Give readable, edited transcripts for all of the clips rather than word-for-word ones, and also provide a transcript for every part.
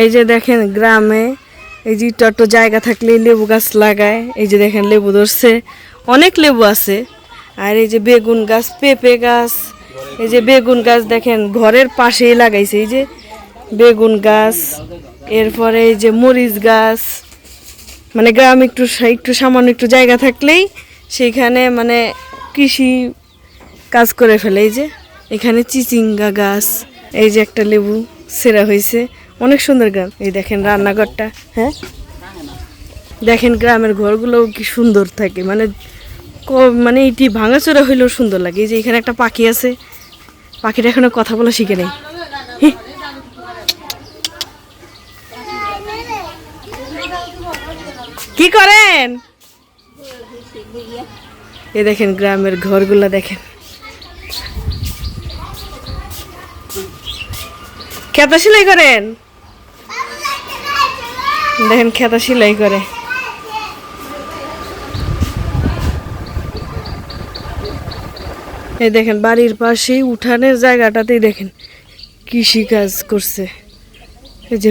এই যে দেখেন গ্রামে এই যে একটু জায়গা থাকলে লেবু গাছ লাগায়। এই যে দেখেন লেবু ধরছে, অনেক লেবু আছে। আর এই যে বেগুন গাছ, পেঁপে গাছ, এই যে বেগুন গাছ দেখেন ঘরের পাশেই লাগাইছে। এই যে বেগুন গাছ, এরপরে এই যে মরিচ গাছ। মানে গ্রামে একটু সামান্য একটু জায়গা থাকলেই সেইখানে মানে কৃষি কাজ করে ফেলে। এই যে এখানে চিচিঙ্গা গাছ, এই যে একটা লেবু সেরা হয়েছে, অনেক সুন্দর গ্রাম। এই দেখেন রান্নাঘরটা, হ্যাঁ দেখেন গ্রামের ঘরগুলোও কি সুন্দর থাকে, মানে মানে এটি ভাঙাচোরা হইলেও সুন্দর লাগে। এই যে এখানে একটা পাখি আছে, পাখিটা এখনো কথা বলা শিখে নেই। কি করেন? এই দেখেন গ্রামের ঘরগুলা দেখেন, খেতা সেলাই করেন, দেখেন খেতা সেলাই করে। এই দেখেন বাড়ির পাশেই উঠানের জায়গাটাতেই দেখেন কৃষি কাজ করছে। এই যে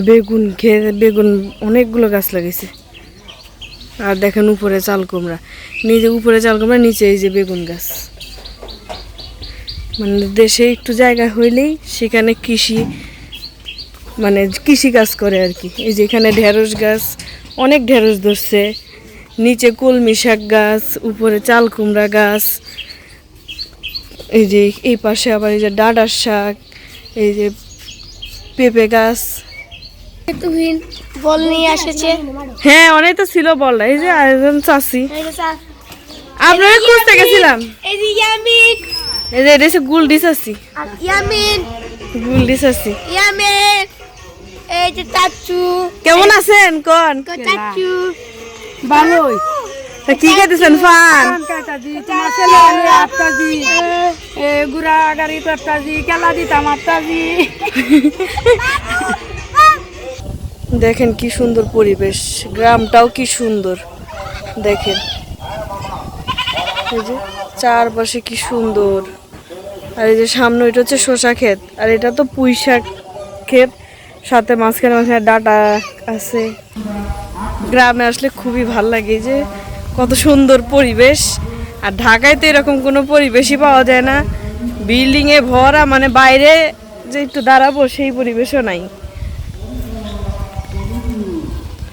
বেগুন অনেকগুলো গাছ লাগিয়েছে। আর দেখেন উপরে চাল কুমড়া, উপরে চাল কুমড়া, নিচে এই যে বেগুন গাছ। মানে দেশে একটু জায়গা হইলেই সেখানে কৃষি কাজ করে আর কি। এই যে এখানে ঢেঁড়স গাছ, অনেক ঢেঁড়স ধরছে, নিচে কলমি শাক গাছ, উপরে চাল কুমড়া গাছ। এই যে এই পাশে আবার এই যে ডাঁটার শাক, এই যে পেঁপে গাছ। বল নিয়ে এসেছে। হ্যাঁ অনেক তো ছিল বল। এই যে আয়োজন চাষি, আপনারা খুঁজতে গেছিলাম। এই যে এটা হচ্ছে গুলডি চাষি, গুলডি চাষি। এই যে চাচু, কেমন আছেন কোন? চাচু ভালোই। তা কি খাইতেছেন? ফান কাটাজি তোমার ছেলে আনি আটটাজি, গুড়া গাড়ি তো আটটাজি, কেলা দিতাম আটটাজি। দেখেন কি সুন্দর পরিবেশ, গ্রামটাও কি সুন্দর দেখেন। এই যে চারপাশে কি সুন্দর। আর এই যে সামনে এটা হচ্ছে শসা ক্ষেত, আর এটা তো পুঁই শাক ক্ষেত, সাথে মাঝখানে মাঝখানে ডাঁটা আছে। গ্রামে আসলে খুবই ভাল লাগে, যে কত সুন্দর পরিবেশ। আর ঢাকায় তো এরকম কোনো পরিবেশই পাওয়া যায় না, বিল্ডিংয়ে ভরা, মানে বাইরে যে একটু দাঁড়াবো সেই পরিবেশও নাই।